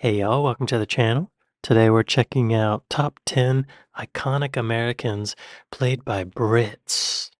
Hey y'all, welcome to the channel. Today we're checking out top 10 iconic Americans played by Brits.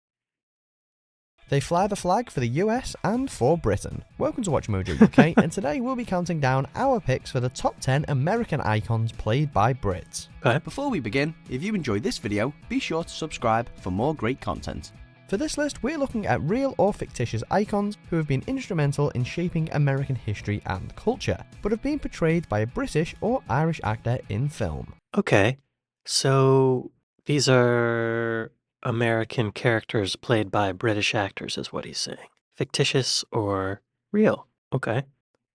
They fly the flag for the US and for Britain. Welcome to Watch Mojo UK, and today we'll be counting down our picks for the top 10 American icons played by Brits. Okay. Before we begin, if you enjoyed this video, be sure to subscribe for more great content. For this list, we're looking at real or fictitious icons who have been instrumental in shaping American history and culture, but have been portrayed by a British or Irish actor in film. Okay, so these are American characters played by British actors is what he's saying. Fictitious or real. Okay.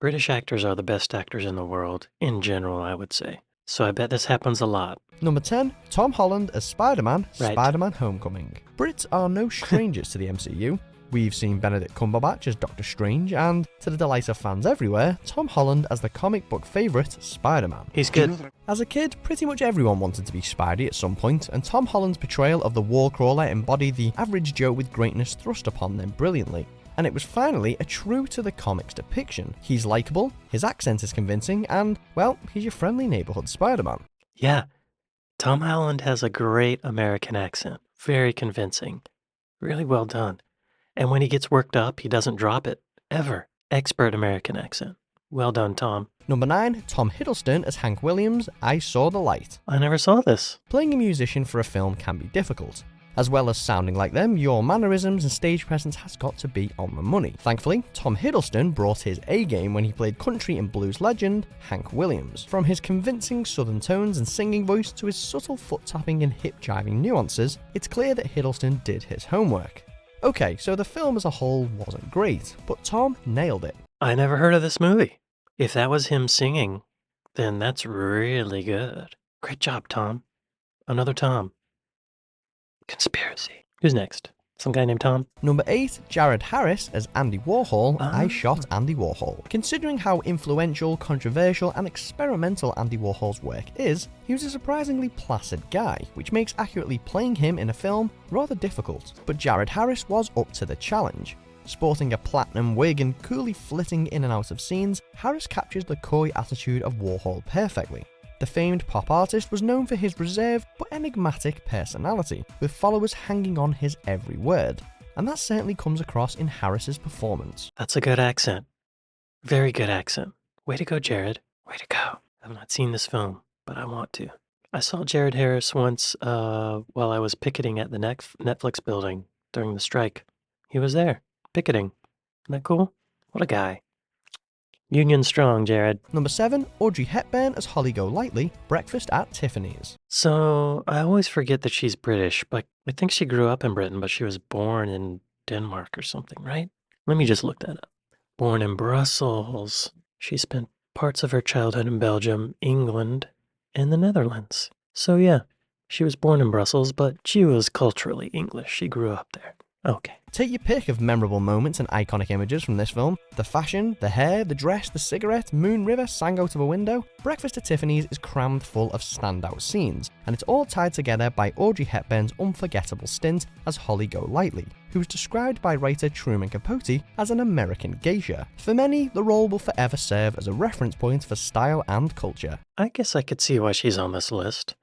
British actors are the best actors in the world, in general, I would say. So I bet this happens a lot. Number 10, Tom Holland as Spider-Man, Right. Spider-Man Homecoming. Brits are no strangers to the MCU. We've seen Benedict Cumberbatch as Doctor Strange, and to the delight of fans everywhere, Tom Holland as the comic book favourite Spider-Man. He's good. As a kid, pretty much everyone wanted to be Spidey at some point, and Tom Holland's portrayal of the Wallcrawler embodied the average Joe with greatness thrust upon them brilliantly. And it was finally a true to the comics depiction. He's likeable, his accent is convincing, and, well, he's your friendly neighbourhood Spider-Man. Yeah, Tom Holland has a great American accent. Very convincing. Really well done. And when he gets worked up, he doesn't drop it. Ever. Expert American accent. Well done, Tom. Number 9, Tom Hiddleston as Hank Williams, I Saw the Light. I never saw this. Playing a musician for a film can be difficult. As well as sounding like them, your mannerisms and stage presence has got to be on the money. Thankfully, Tom Hiddleston brought his A-game when he played country and blues legend Hank Williams. From his convincing southern tones and singing voice to his subtle foot-tapping and hip-jiving nuances, it's clear that Hiddleston did his homework. Okay, so the film as a whole wasn't great, but Tom nailed it. I never heard of this movie. If that was him singing, then that's really good. Great job, Tom. Another Tom. Conspiracy. Who's next? Some guy named Tom? Number 8, Jared Harris as Andy Warhol, I Ah. Shot Andy Warhol. Considering how influential, controversial and experimental Andy Warhol's work is, he was a surprisingly placid guy, which makes accurately playing him in a film rather difficult. But Jared Harris was up to the challenge. Sporting a platinum wig and coolly flitting in and out of scenes, Harris captures the coy attitude of Warhol perfectly. The famed pop artist was known for his reserved but enigmatic personality, with followers hanging on his every word, and that certainly comes across in Harris's performance. That's a good accent. Very good accent. Way to go, Jared. Way to go. I've not seen this film, but I want to. I saw Jared Harris once while I was picketing at the Netflix building during the strike. He was there, picketing. Isn't that cool? What a guy. Union strong, Jared. Number 7, Audrey Hepburn as Holly Golightly, Breakfast at Tiffany's. So, I always forget that she's British, but I think she grew up in Britain, but she was born in Denmark or something, right? Let me just look that up. Born in Brussels. She spent parts of her childhood in Belgium, England, and the Netherlands. So yeah, she was born in Brussels, but she was culturally English. She grew up there. Okay. Take your pick of memorable moments and iconic images from this film. The fashion, the hair, the dress, the cigarette, Moon River sang out of a window. Breakfast at Tiffany's is crammed full of standout scenes, and it's all tied together by Audrey Hepburn's unforgettable stint as Holly Golightly, who was described by writer Truman Capote as an American geisha. For many, the role will forever serve as a reference point for style and culture. I guess I could see why she's on this list.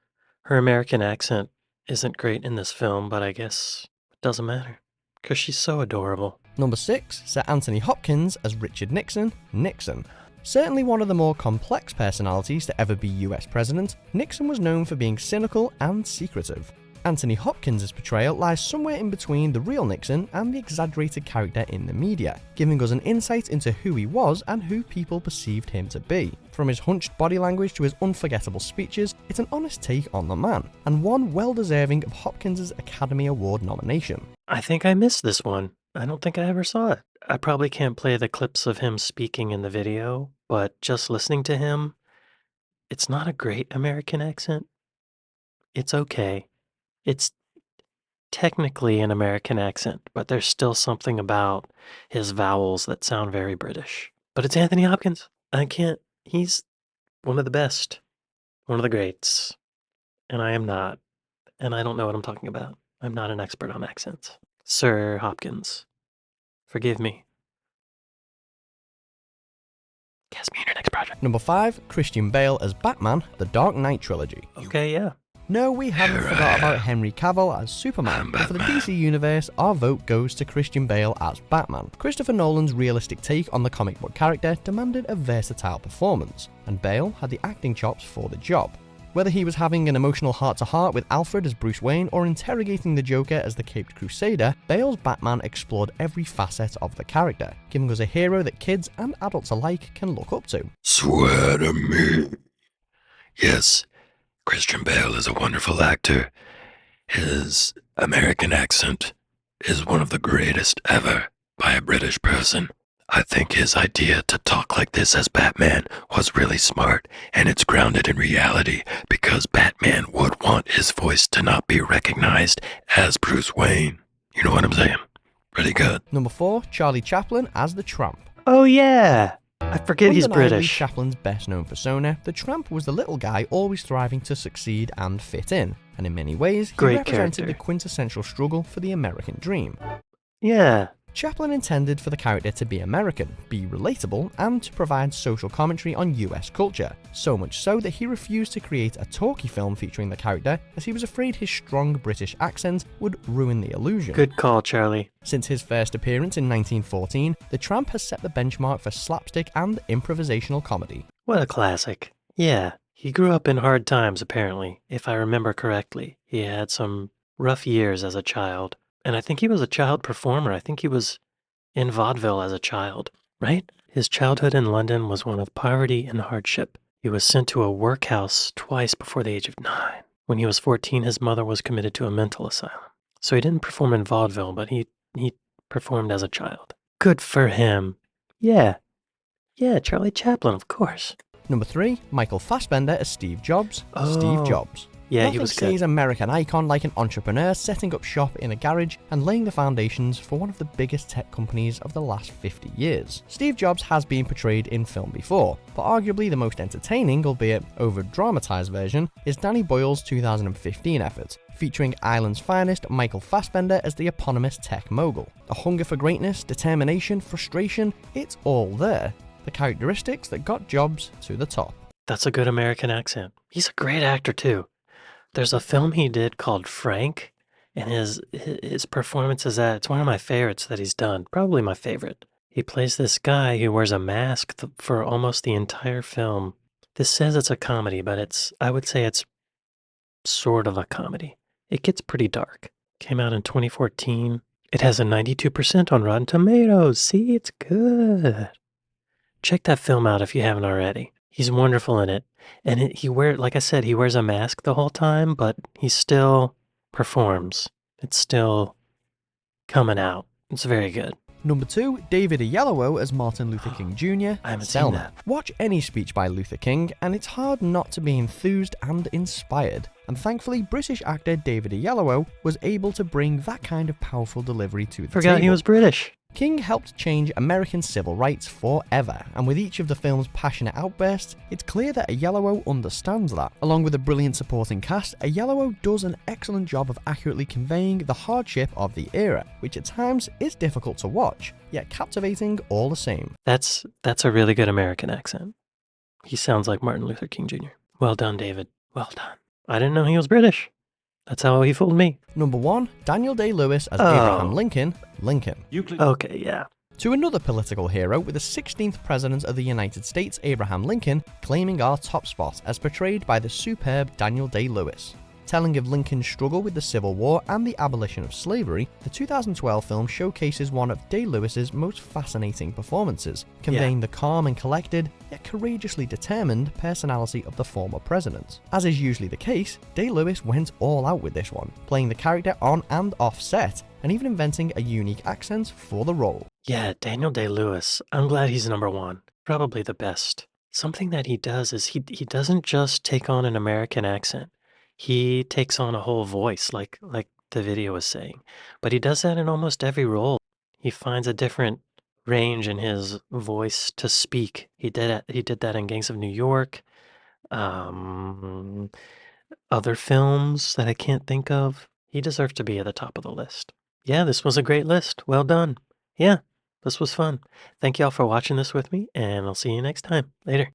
Her American accent isn't great in this film, but I guess it doesn't matter. Because she's so adorable. Number 6, Sir Anthony Hopkins as Richard Nixon, Nixon. Certainly one of the more complex personalities to ever be US president, Nixon was known for being cynical and secretive. Anthony Hopkins' portrayal lies somewhere in between the real Nixon and the exaggerated character in the media, giving us an insight into who he was and who people perceived him to be. From his hunched body language to his unforgettable speeches, it's an honest take on the man, and one well deserving of Hopkins' Academy Award nomination. I think I missed this one. I don't think I ever saw it. I probably can't play the clips of him speaking in the video, but just listening to him, it's not a great American accent. It's okay. It's technically an American accent, but there's still something about his vowels that sound very British. But it's Anthony Hopkins. He's one of the best, one of the greats, and I am not, and I don't know what I'm talking about. I'm not an expert on accents. Sir Hopkins, forgive me. Cast me in your next project. Number 5, Christian Bale as Batman, The Dark Knight Trilogy. Okay, yeah. No, we haven't forgot about Henry Cavill as Superman, but for the DC Universe, our vote goes to Christian Bale as Batman. Christopher Nolan's realistic take on the comic book character demanded a versatile performance, and Bale had the acting chops for the job. Whether he was having an emotional heart-to-heart with Alfred as Bruce Wayne or interrogating the Joker as the Caped Crusader, Bale's Batman explored every facet of the character, giving us a hero that kids and adults alike can look up to. Swear to me. Yes, Christian Bale is a wonderful actor. His American accent is one of the greatest ever by a British person. I think his idea to talk like this as Batman was really smart, and it's grounded in reality because Batman would want his voice to not be recognized as Bruce Wayne. You know what I'm saying? Pretty good. Number 4, Charlie Chaplin as the Tramp. Oh, yeah. I forget he's Undeniably British. Chaplin's best known persona, the Tramp was the little guy always striving to succeed and fit in, and in many ways, he Great represented character. the quintessential struggle for the American dream. Yeah. Chaplin intended for the character to be American, be relatable, and to provide social commentary on US culture, so much so that he refused to create a talkie film featuring the character as he was afraid his strong British accent would ruin the illusion. Good call, Charlie. Since his first appearance in 1914, The Tramp has set the benchmark for slapstick and improvisational comedy. What a classic. Yeah. He grew up in hard times, apparently, if I remember correctly. He had some rough years as a child. And I think he was a child performer. I think he was in vaudeville as a child, right? His childhood in London was one of poverty and hardship. He was sent to a workhouse twice before the age of 9. When he was 14, his mother was committed to a mental asylum. So he didn't perform in vaudeville, but he performed as a child. Good for him. Yeah. Yeah, Charlie Chaplin, of course. Number 3, Michael Fassbender as Steve Jobs. Oh. Steve Jobs. Yeah, Nothing he was says good. American icon like an entrepreneur setting up shop in a garage and laying the foundations for one of the biggest tech companies of the last 50 years. Steve Jobs has been portrayed in film before, but arguably the most entertaining, albeit over-dramatized version, is Danny Boyle's 2015 effort, featuring Ireland's finest Michael Fassbender as the eponymous tech mogul. A hunger for greatness, determination, frustration, it's all there. The characteristics that got Jobs to the top. That's a good American accent. He's a great actor, too. There's a film he did called Frank, and his performance is it's one of my favorites that he's done. Probably my favorite. He plays this guy who wears a mask for almost the entire film. This says it's a comedy, but I would say it's sort of a comedy. It gets pretty dark. Came out in 2014. It has a 92% on Rotten Tomatoes. See, it's good. Check that film out if you haven't already. He's wonderful in it. And like I said, he wears a mask the whole time, but he still performs. It's still coming out. It's very good. Number 2, David Oyelowo as Martin Luther King Jr. I haven't seen Selma. that. Watch any speech by Luther King, and it's hard not to be enthused and inspired. And thankfully, British actor David Oyelowo was able to bring that kind of powerful delivery to the Forgot table. he was British. King helped change American civil rights forever, and with each of the film's passionate outbursts, it's clear that Oyelowo understands that. Along with a brilliant supporting cast, Oyelowo does an excellent job of accurately conveying the hardship of the era, which at times is difficult to watch, yet captivating all the same. That's a really good American accent. He sounds like Martin Luther King Jr. Well done, David. Well done. I didn't know he was British. That's how he fooled me. Number 1, Daniel Day-Lewis as Oh. Abraham Lincoln, Lincoln. Okay, yeah. To another political hero with the 16th President of the United States, Abraham Lincoln, claiming our top spot as portrayed by the superb Daniel Day-Lewis. Telling of Lincoln's struggle with the Civil War and the abolition of slavery, the 2012 film showcases one of Day-Lewis's most fascinating performances, conveying the calm and collected, yet courageously determined personality of the former president. As is usually the case, Day-Lewis went all out with this one, playing the character on and off set, and even inventing a unique accent for the role. Yeah, Daniel Day-Lewis. I'm glad he's number 1. Probably the best. Something that he does is he doesn't just take on an American accent. He takes on a whole voice, like the video was saying. But he does that in almost every role. He finds a different range in his voice to speak. He did that in Gangs of New York. Other films that I can't think of. He deserves to be at the top of the list. Yeah, this was a great list. Well done. Yeah, This was fun. Thank y'all for watching this with me, and I'll see you next time. Later.